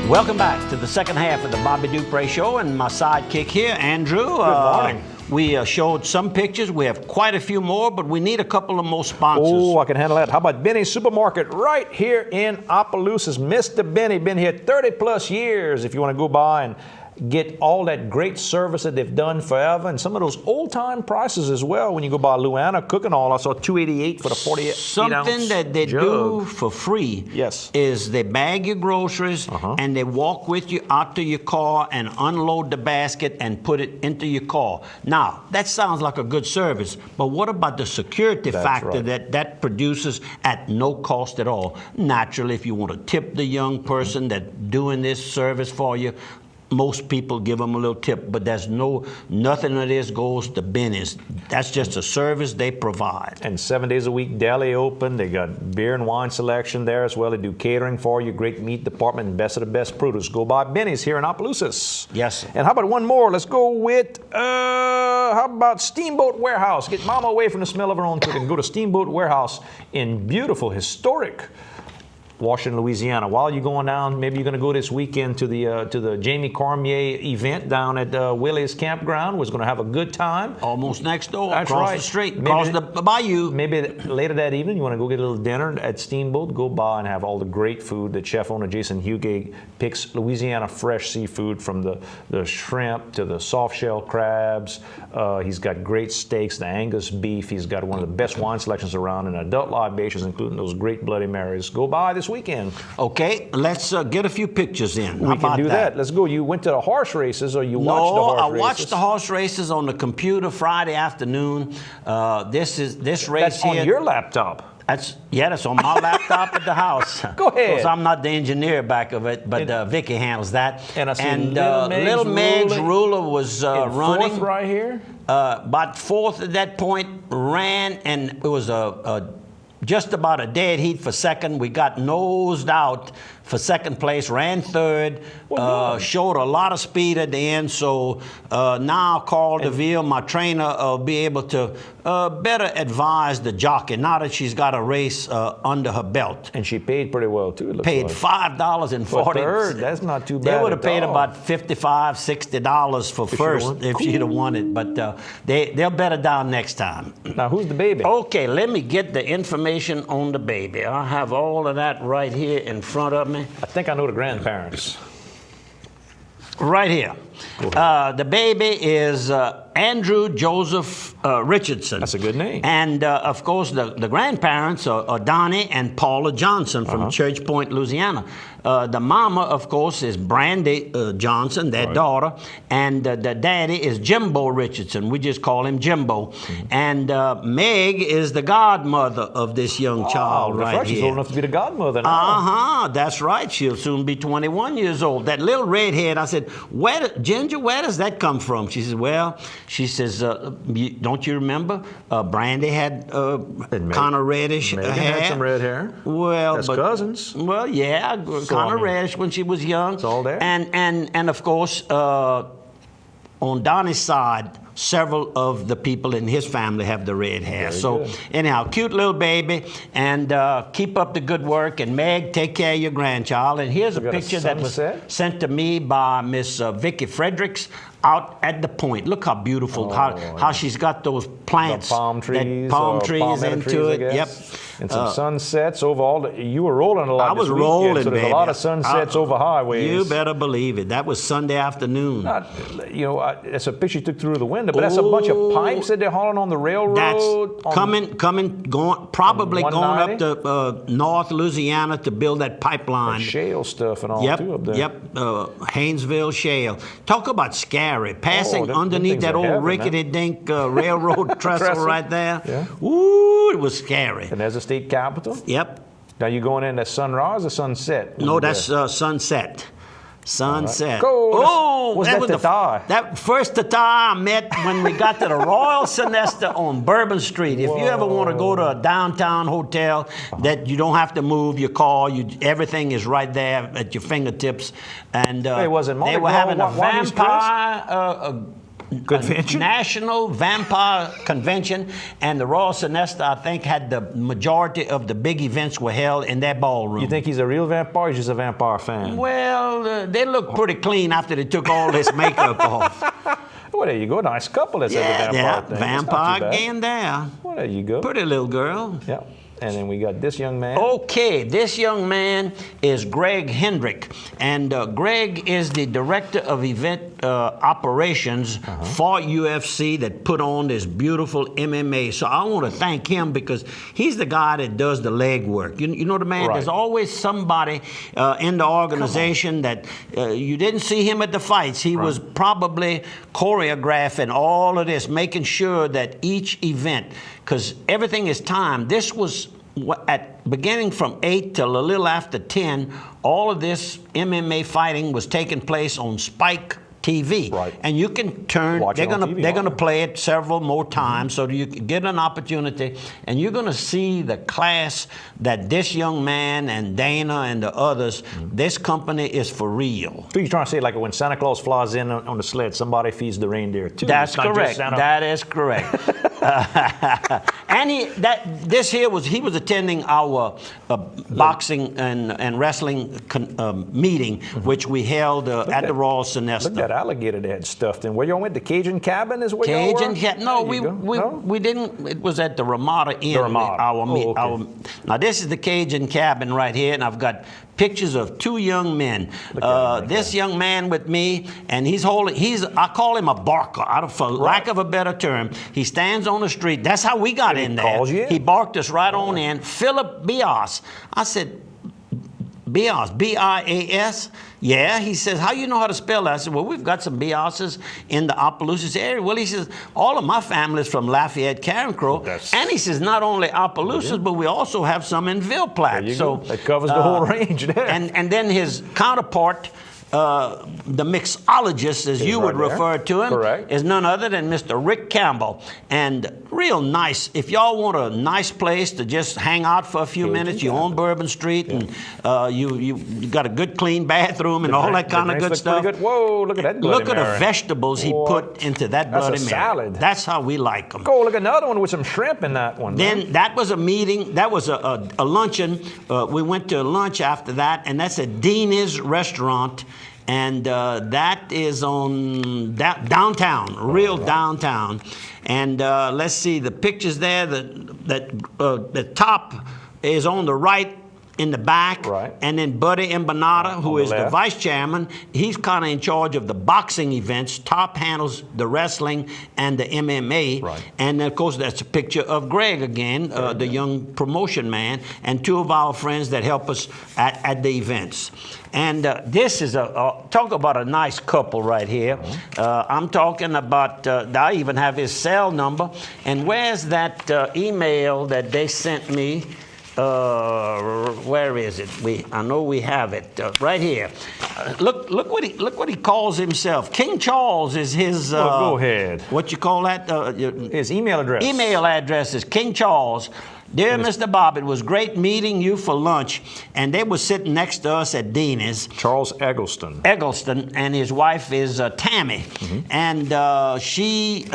Welcome back to the second half of the Bobby Dupre Show, and my sidekick here, Andrew. Good morning. We showed some pictures. We have quite a few more, but we need a couple of more sponsors. Oh, I can handle that. How about Benny's Supermarket right here in Opelousas? Mr. Benny, been here 30 plus years. If you want to go by and get all that great service that they've done forever, and some of those old-time prices as well. When you go by Luana Cooking Oil, I saw $2.88 for the 48 Something that they do for free is they bag your groceries and they walk with you out to your car and unload the basket and put it into your car. Now, that sounds like a good service, but what about the security factor that produces at no cost at all? Naturally, if you want to tip the young person that's doing this service for you, most people give them a little tip, but there's nothing of this goes to Benny's. That's just a service they provide. And 7 days a week, deli open. They got beer and wine selection there as well. They do catering for you, great meat department, and best of the best produce. Go by Benny's here in Opelousas. Yes. And how about one more? Let's go with, how about Steamboat Warehouse? Get mama away from the smell of her own cooking. Go to Steamboat Warehouse in beautiful, historic Washington, Louisiana. While you're going down, maybe you're going to go this weekend to the Jamie Cormier event down at Willie's Campground. We're going to have a good time. Almost next door, That's across right. the street, Maybe across the bayou. Maybe later that evening, you want to go get a little dinner at Steamboat. Go by and have all the great food that chef owner Jason Hugay picks Louisiana fresh seafood, from the shrimp to the soft shell crabs. He's got great steaks, the Angus beef. He's got one of the best wine selections around, and adult libations, including those great Bloody Marys. Go by this weekend. Okay, let's get a few pictures in. We can do that. Let's go. You went to the horse races, or you watched the horse races? No, I watched the horse races on the computer Friday afternoon. This race That's here. on your laptop. That's on my laptop at the house. Go ahead. Because I'm not the engineer back of it, but Vicky handles that. And I see Little Meg's ruler was running. Fourth right here? About fourth at that point, ran, and it was just about a dead heat for second. We got nosed out for second place, ran third, showed a lot of speed at the end. So now Carl DeVille, my trainer, will be able to better advise the jockey now that she's got a race under her belt. And she paid pretty well, too. Paid $5.40. For third, that's not too bad. They would have paid about $55, $60 for first if she'd have won it. But they'll better down next time. Now, who's the baby? Okay, let me get the information on the baby. I have all of that right here in front of me. I think I know the grandparents. Right here. The baby is Andrew Joseph Richardson. That's a good name. And, of course, the grandparents are Donnie and Paula Johnson from Church Point, Louisiana. The mama, of course, is Brandy Johnson, their daughter. And the daddy is Jimbo Richardson. We just call him Jimbo. And Meg is the godmother of this young child right here. She's old enough to be the godmother now. That's right. She'll soon be 21 years old. That little redhead, I said, Ginger, where does that come from? She says, don't you remember? Brandy had kind of reddish hair. Had some red hair. Well, that's cousins. Well, yeah, kind of reddish when she was young. It's all there. And of course, on Donnie's side, several of the people in his family have the red hair. Anyhow, cute little baby, and keep up the good work. And Meg, take care of your grandchild. And here's a picture that was sent to me by Miss Vicky Fredericks out at the point. Look how beautiful, how she's got those plants, palm trees into it. Yep. And some sunsets over all. You were rolling a lot. I was this rolling, weekend, so there's baby. a lot of sunsets over highways. You better believe it. That was Sunday afternoon. It's a picture you took through the window, but that's a bunch of pipes that they're hauling on the railroad. That's probably going up to North Louisiana to build that pipeline. Shale stuff and all too up there. Yep. Haynesville Shale. Talk about scary. Passing underneath that old rickety-dink railroad trestle right there. Yeah. Ooh, it was scary. And there's the state capitol. Yep. Now you going in at sunrise or sunset? No, that's sunset. Sunset. Right. Go. Oh, was that the tie? That first tata I met when we got to the Royal Sonesta on Bourbon Street. If you ever want to go to a downtown hotel that you don't have to move your car, everything is right there at your fingertips. And it wasn't they were having a vampire convention? National Vampire Convention, and the Royal Sonesta, I think, had the majority of the big events were held in that ballroom. You think he's a real vampire or just a vampire fan? Well, they look pretty clean after they took all this makeup off. Well, there you go. Nice couple that's at the vampire thing. Vampire again there. Well, there you go. Pretty little girl. Yeah. And then we got this young man. Okay, this young man is Greg Hendrick, and Greg is the director of event operations for UFC that put on this beautiful MMA. So I want to thank him because he's the guy that does the leg work. You know the man. Right. There's always somebody in the organization that you didn't see him at the fights. He was probably choreographing all of this, making sure that each event, because everything is timed. This was at beginning from 8 till a little after 10. All of this MMA fighting was taking place on Spike TV, right. And you can turn. They're gonna play it several more times, so you can get an opportunity, and you're gonna see the class that this young man and Dana and the others. This company is for real. So you're trying to say, like when Santa Claus flies in on the sled, somebody feeds the reindeer too? That's correct. That is correct. And he was attending our boxing and wrestling meeting, which we held at the Royal Sonesta. Look at that alligator they had stuffed in. Where y'all went? The Cajun Cabin is where y'all were? Cajun Cabin. No, we didn't. It was at the Ramada Inn. The Ramada. Now this is the Cajun Cabin right here, and I've got pictures of two young men. This young man with me, and I call him a barker, for lack of a better term. He stands on the street. That's how we got in there. He barked us right on in. Philip Bias. I said, Bias, B-I-A-S? Yeah, he says, how you know how to spell that? I said, well, we've got some Biases in the Opelousas area. Well, he says, all of my family is from Lafayette, Carencro. And he says, not only Opelousas, but we also have some in Ville Platte. So that covers the whole range there. And then his counterpart, the mixologist, as you would refer to him, is none other than Mr. Rick Campbell. And real nice. If y'all want a nice place to just hang out for a few minutes, you're on Bourbon Street, and you got a good, clean bathroom and all that kind of good stuff. Good. Whoa, look at that Bloody Look at the vegetables he put into that Bloody Mary. Salad. That's how we like them. Go look at another one with some shrimp in that one. Then that was a meeting. That was a luncheon. We went to lunch after that, and that's at Dina's Restaurant. And that is on downtown, real downtown. And let's see the pictures there. The top is on the right in the back. And then Buddy Empanada, who is the vice chairman, he's kind of in charge of the boxing events. Top handles the wrestling and the MMA. And of course, that's a picture of Greg again, the young promotion man, and two of our friends that help us at the events. And this is talk about a nice couple right here. I'm talking about, I even have his cell number. And where's that email that they sent me? Where is it? I know we have it right here. Look what he calls himself. King Charles is his. Go ahead. What you call that? His email address. Email address is King Charles. Dear Mr. Bob, it was great meeting you for lunch, and they were sitting next to us at Dina's. Charles Eggleston. And his wife is Tammy, and she.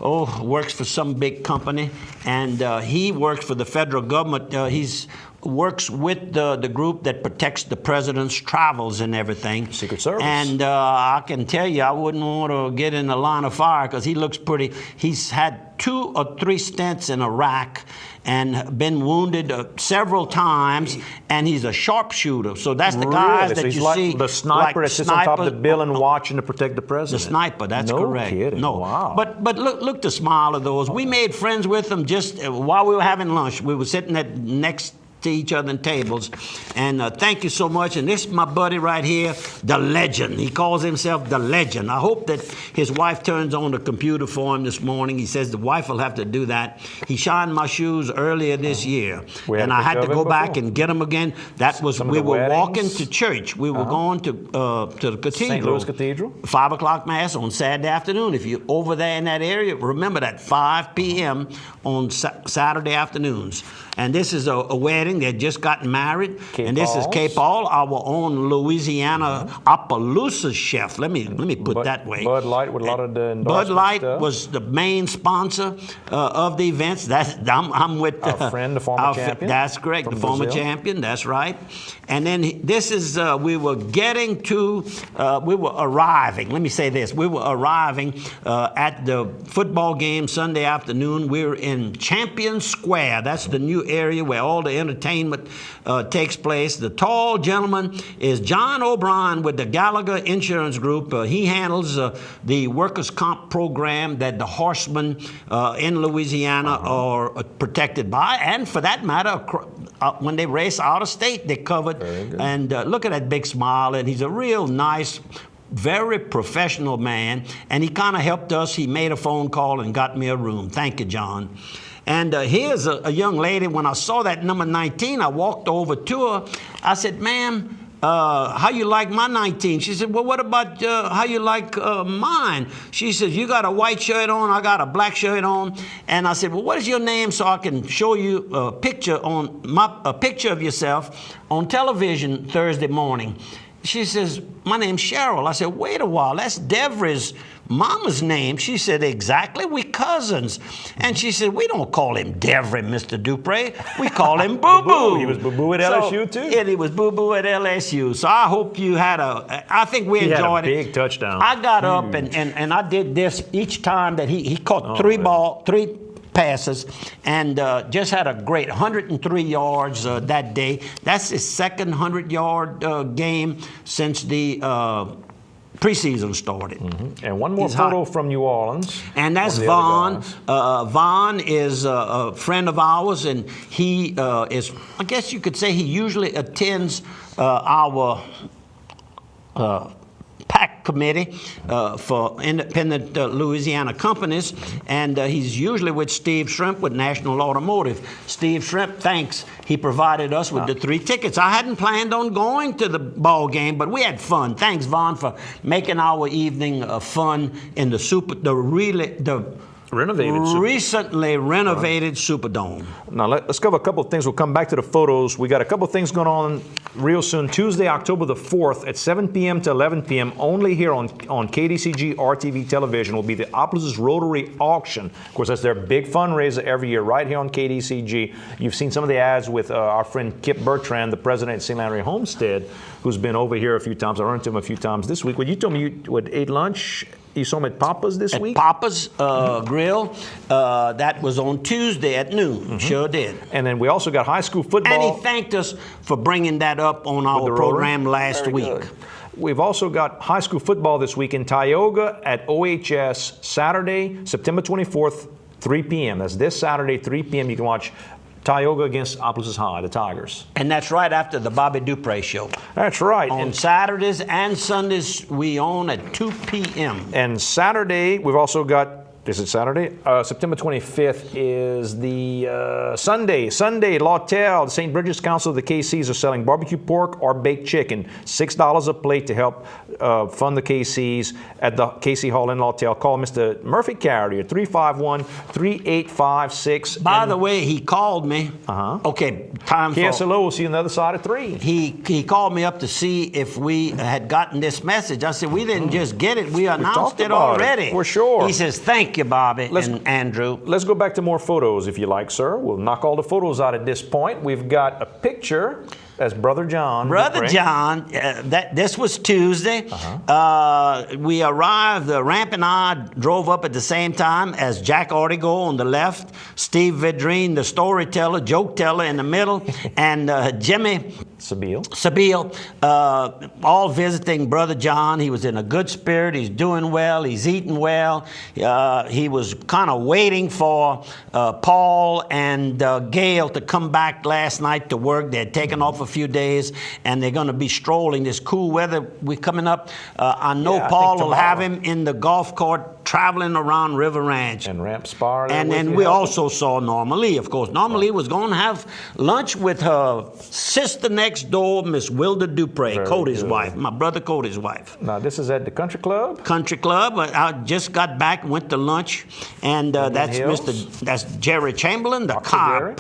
Works for some big company, and he works for the federal government. He's works with the group that protects the president's travels and everything. Secret Service. And I can tell you, I wouldn't want to get in the line of fire because he looks pretty. He's had 2 or 3 stints in Iraq and been wounded several times, and he's a sharpshooter. So that's the guys that you see. The sniper that sits on top of the bill watching to protect the president. The sniper, that's correct. Kidding. No, wow. But look the smile of those. We made friends with them just while we were having lunch. We were sitting at next to each other in tables. And thank you so much. And this is my buddy right here, the legend. He calls himself the legend. I hope that his wife turns on the computer for him this morning. He says the wife will have to do that. He shined my shoes earlier this year. And I had to go back and get them again. That was, we were walking to church. We were going to the cathedral. St. Louis Cathedral. 5 o'clock Mass on Saturday afternoon. If you're over there in that area, remember that 5 p.m. on Saturday afternoons. And this is a wedding. wedding. They had just gotten married. Cape and this Paul's. is Cape Paul, our own Louisiana Appaloosa chef. Let me put that way. Bud Light with a lot of the endorsement Bud Light stuff. was the main sponsor of the events. I'm with our friend, the former champion. That's correct, the former champion. That's right. And then this is we were arriving. Let me say this: we were arriving at the football game Sunday afternoon. We're in Champion Square. That's the new area where all the entertainment takes place. The tall gentleman is John O'Brien with the Gallagher Insurance Group. He handles the workers' comp program that the horsemen in Louisiana are protected by, and for that matter, when they race out of state, they're covered. And look at that big smile, and he's a real nice, very professional man, and he kind of helped us. He made a phone call and got me a room. Thank you, John. And here's a young lady. When I saw that number 19, I walked over to her. I said, ma'am, how you like my 19? She said, well, what about how you like mine? She says, you got a white shirt on, I got a black shirt on. And I said, well, what is your name so I can show you a picture of yourself on television Thursday morning? She says, my name's Cheryl. I said, wait a while, that's Devra's mama's name. She said, exactly, we cousins. And she said, we don't call him Devra, Mr. Dupre. We call him Boo Boo. He was Boo Boo at LSU too? Yeah, he was Boo Boo at LSU. So I hope you had I think we enjoyed it. He had a big touchdown. I got up and I did this each time that he caught three passes, and just had a great 103 yards that day. That's his second 100-yard game since the preseason started. And one more photo from New Orleans. And that's Vaughn. Vaughn is a friend of ours, and he is, I guess you could say, he usually attends our PAC committee for independent Louisiana companies, and he's usually with Steve Shrimp with National Automotive. Steve Shrimp, thanks. He provided us with the 3 tickets. I hadn't planned on going to the ball game, but we had fun. Thanks, Vaughn, for making our evening fun in recently renovated Superdome. Now let's cover a couple of things. We'll come back to the photos. We got a couple of things going on real soon. Tuesday, October the 4th at 7 p.m. to 11 p.m. only here on KDCG RTV television will be the Opelousas Rotary Auction. Of course, that's their big fundraiser every year right here on KDCG. You've seen some of the ads with our friend Kip Bertrand, the president at St. Landry Homestead, who's been over here a few times. I run into him a few times this week. When you told me you ate lunch, you saw him at Papa's this week? At Papa's Grill. That was on Tuesday at noon. Sure did. And then we also got high school football. And he thanked us for bringing that up on our program last week. Good. We've also got high school football this week in Tioga at OHS, Saturday, September 24th, 3 p.m. That's this Saturday, 3 p.m. You can watch Tioga against Opelousas High, the Tigers. And that's right after the Bobby Dupre show. That's right. On Saturdays and Sundays, we on at 2 p.m. And Saturday, we've also got, is it Saturday? September 25th is the Sunday. Lawtel, the St. Bridget's Council of the KCs are selling barbecue pork or baked chicken, $6 a plate to help fund the KCs at the KC Hall in Lawtel. Call Mr. Murphy Carrier, 351-3856. By the way, he called me. Okay, time for... KSLO will see you on the other side at 3. He called me up to see if we had gotten this message. I said, we didn't just get it. We announced it already. For sure. He says, thank you, Bobby and Andrew. Let's go back to more photos, if you like, sir. We'll knock all the photos out at this point. We've got a picture. That's Brother John. Brother John, this was Tuesday. We arrived, Ramp and I drove up at the same time as Jack Ortigo on the left, Steve Vidrine, the storyteller, joke teller in the middle, and Jimmy Sabille, all visiting Brother John. He was in a good spirit. He's doing well. He's eating well. He was kind of waiting for Paul and Gail to come back last night to work. They had taken off a few days, and they're going to be strolling. This cool weather we're coming up. I know Paul will have him in the golf cart traveling around River Ranch. And Ramp Spar. And then we also saw Norma Lee, of course. Norma Lee was going to have lunch with her sister next door, Miss Wilda Dupre, Cody's wife, my brother Cody's wife. Now, this is at the Country Club? Country Club. I just got back, went to lunch, and that's Jerry Chamberlain, the chiropractor.